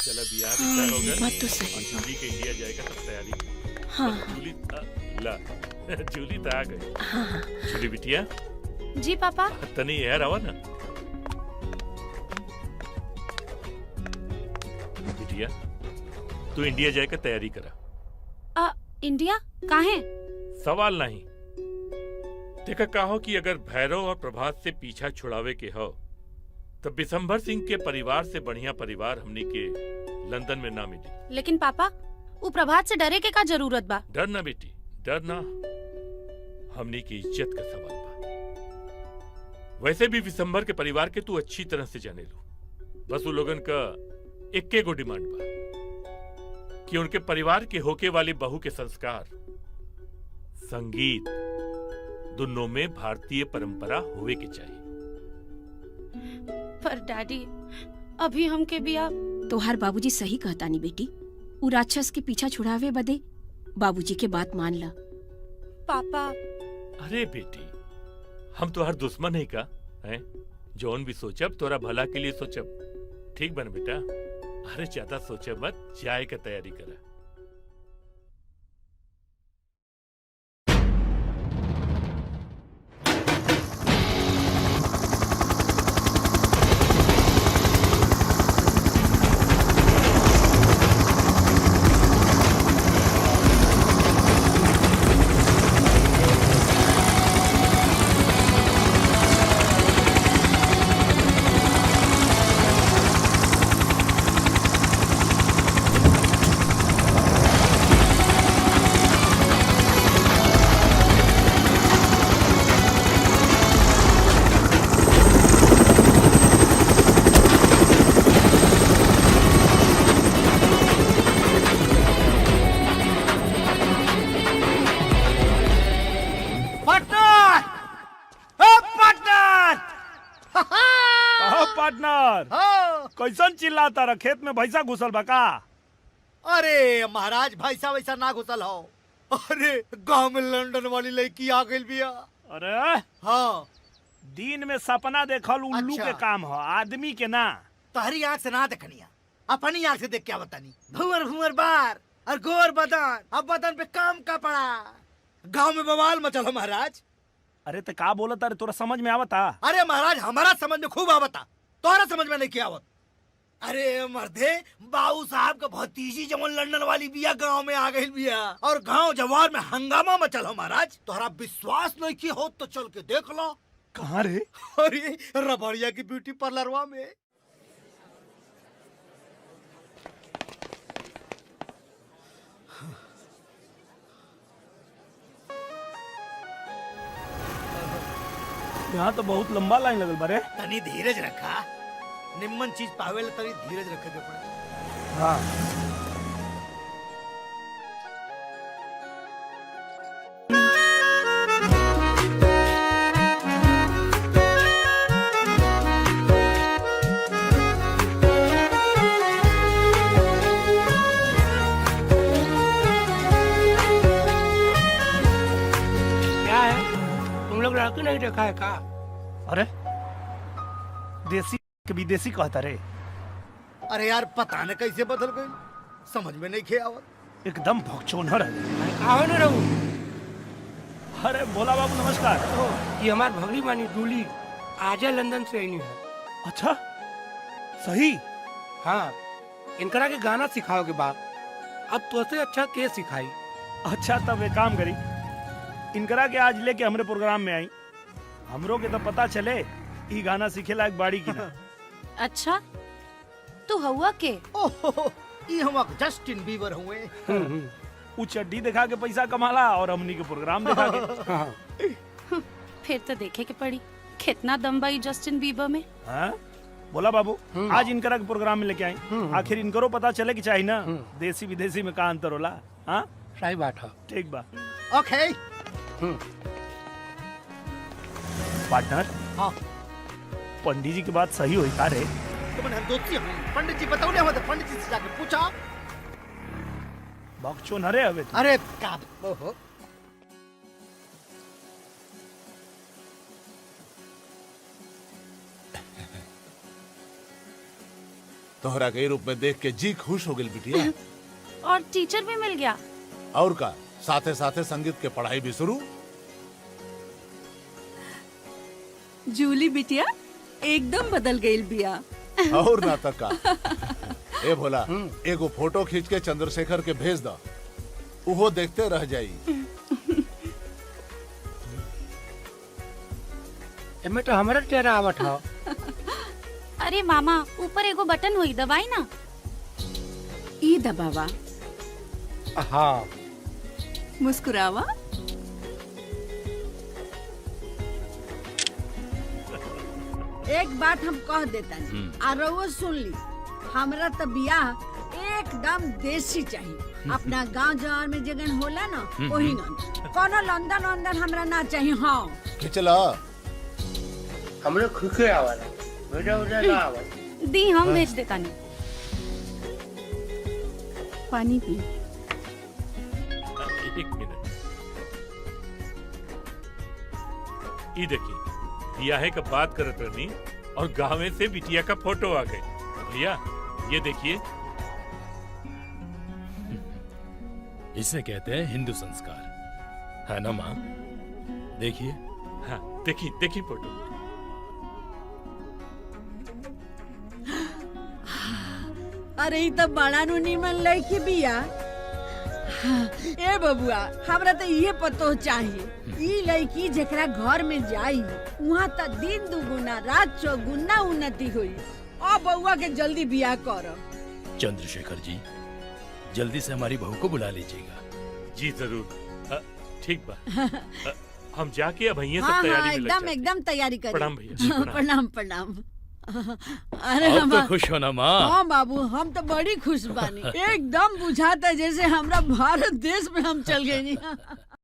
चला बियाह रिश्ता हो गया। बात तो सही। जूली के इंडिया जाएगा सब तैयारी। हाँ जूली ला जूली तो आ गई। हाँ। जूली बिटिया जी पापा। तनी यार आवा ना बिटिया, तू इंडिया जाएगा तैयारी करा। इंडिया काहे? सवाल नहीं। देखा कहो कि अगर भैरव और प्रभात से पीछा छुड़ावे के हो तब बिशंभर सिंह के परिवार से बढ़िया परिवार हमनी के लंदन में ना मिली। लेकिन पापा वो प्रभात से डरे के का जरूरत बा? डर ना बेटी, डर ना, हमनी की इज्जत का सवाल बा। वैसे भी विशंभर के परिवार के तू अच्छी तरह से जाने लो। बस वो लोगन का इक्के गो डिमांड बा कि उनके परिवार के होके वाली बहू के संस्कार, संगीत दोनों में भारतीय परंपरा होवे के चाहिए। पर डैडी अभी हमके बिया। तोहार बाबूजी सही कहता नहीं बेटी। उ राक्षस के पीछा छुड़ावे बदे बाबूजी के बात मान ला। पापा अरे बेटी, हम तो हर दुश्मन है का हैं? जौन भी सोचब तोरा भला के लिए सोचब। ठीक बन बेटा, अरे ज्यादा सोचे मत, जाए का तैयारी करा। कैसन चिल्लाता रहा? खेत में भैंसा घुसल बा का? अरे महाराज भैंसा वैसा ना घुसल हो। अरे गांव में लंदन वाली लड़की आ गई बिया। अरे हाँ, दिन में सपना देखल उल्लू अच्छा। के काम हो, आदमी के ना। तहरी आँख से ना देखनिया, अपनी आँख से देख क्या बतानी। भुवर भुवर बार और गोर बदन, अब बदन पे काम का पड़ा। गांव में बवाल मचल हो महाराज। अरे तो का बोलत? अरे तोरा समझ में आवता? अरे महाराज हमारा समझ में खूब आवता, तोरा समझ में नहीं क्या आवत। अरे मर्दे, बाबू साहब का भतीजी जमन लंदन वाली बिया गांव में आ गई बिया और गांव जवार में हंगामा मचल हो महाराज। तोहरा विश्वास नहीं की हो तो चल के देख लो। कहाँ रे? अरे रबड़िया की ब्यूटी पार्लरवा में। यहाँ तो बहुत लंबा लाइन लगल बारे। तनी धीरज रखा, निम्मन चीज पावेला तनी धीरज रखे के पड़े। हाँ। क्या है, तुम लोग लड़की नहीं देखा है का? अरे देसी के विदेशी कहता रे। अरे यार पता न कैसे बदल गई, समझ में नहीं खे आवत। एकदम भगचोनर है। कहा न रहूं। अरे भोला बाबू नमस्कार। ये हमार भगली मानी डूली आजा लंदन से आई है। अच्छा सही? हाँ, इनकरा के गाना सिखाओगे बाप। अब तो से अच्छा के सिखाई। अच्छा तब एक काम करी, इनकरा के आज लेके हमरे प्रोग्राम में आई। हमरो के तो पता चले ई गाना सीखे लायक बाड़ी की ना। अच्छा तू हुआ के? ओहो, ये हम जस्टिन बीबर हुए। उ चड्डी दिखा के पैसा कमाला और हमनी के प्रोग्राम दिखा के। फिर तो देखे के पड़ी कितना दम बाई जस्टिन बीबर में। हाँ? बोला बाबू, आज इनकरा के प्रोग्राम में लेके आई। आखिर इनकरो पता चले कि चाहिए ना देसी विदेशी में का अंतर होला। हाँ सही बात है। ठीक बा। ओके पार्टनर, हाँ पंडित जी की बात सही हुई का रे? तुमने हम दोस्ती हुई। पंडित जी बताओ ना, पंडित जी से जाके पूछा। बकचोन हरे हवे तू। अरे का ओहो, तोहरा के रूप में देख के जी खुश हो गई बिटिया। और टीचर भी मिल गया। और का साथे साथे संगीत के पढ़ाई भी शुरू। जूली बिटिया एकदम बदल गई बिया। और ना तक का। ए भोला एगो फोटो खींच के चंद्रशेखर के भेज दा, उहो देखते रह जाई। एमे तो हमारा चेहरा आवत हो। अरे मामा ऊपर एगो बटन हुई दबाई ना। ई दबावा। हाँ मुस्कुरावा। एक बात हम कह देता आरो सुन ली, हमरा तो बियाह एकदम देसी चाहिए। अपना गांव जवान में जगन होला ना वही ना, कोनो लंदन वंदन हमरा ना चाहिए। हाँ खिचला हमरे खुके आवाला बेटा उधर ना आवाला। दी हम भेज देता नहीं। पानी पी। एक मिनट, ये देखिए बियाहे का बात करत रहनी और गाँव से बिटिया का फोटो आ गए। भैया ये देखिए, इसे कहते हैं हिंदू संस्कार, है ना माँ? देखिए। हाँ देखिए देखिए फोटो। अरे ई तो बड़ा नु निमन लड़की बिया। ए बबुआ हमरा तो ये पतो चाहिए, ई लड़की जेकरा घर में जाई वहाँ तो दिन दुगुना रात चौगुना उन्नति हुई। और बउआ के जल्दी बियाह करो। चंद्रशेखर जी जल्दी से हमारी बहू को बुला लीजिएगा। जी जरूर। ठीक बा। हम जाके अब यहीं हाँ सब तैयारी हाँ में लग एकदम जाते हैं। एकदम तैयारी करिए। प्रणाम भैया जी, प्रणाम। प्रणाम प्रणाम। अरे अब हम तो खुश हो ना माँ? हाँ बाबू हम तो बड़ी खुश बानी। एकदम बुझाता जैसे हमरा भारत देश में हम चल गए।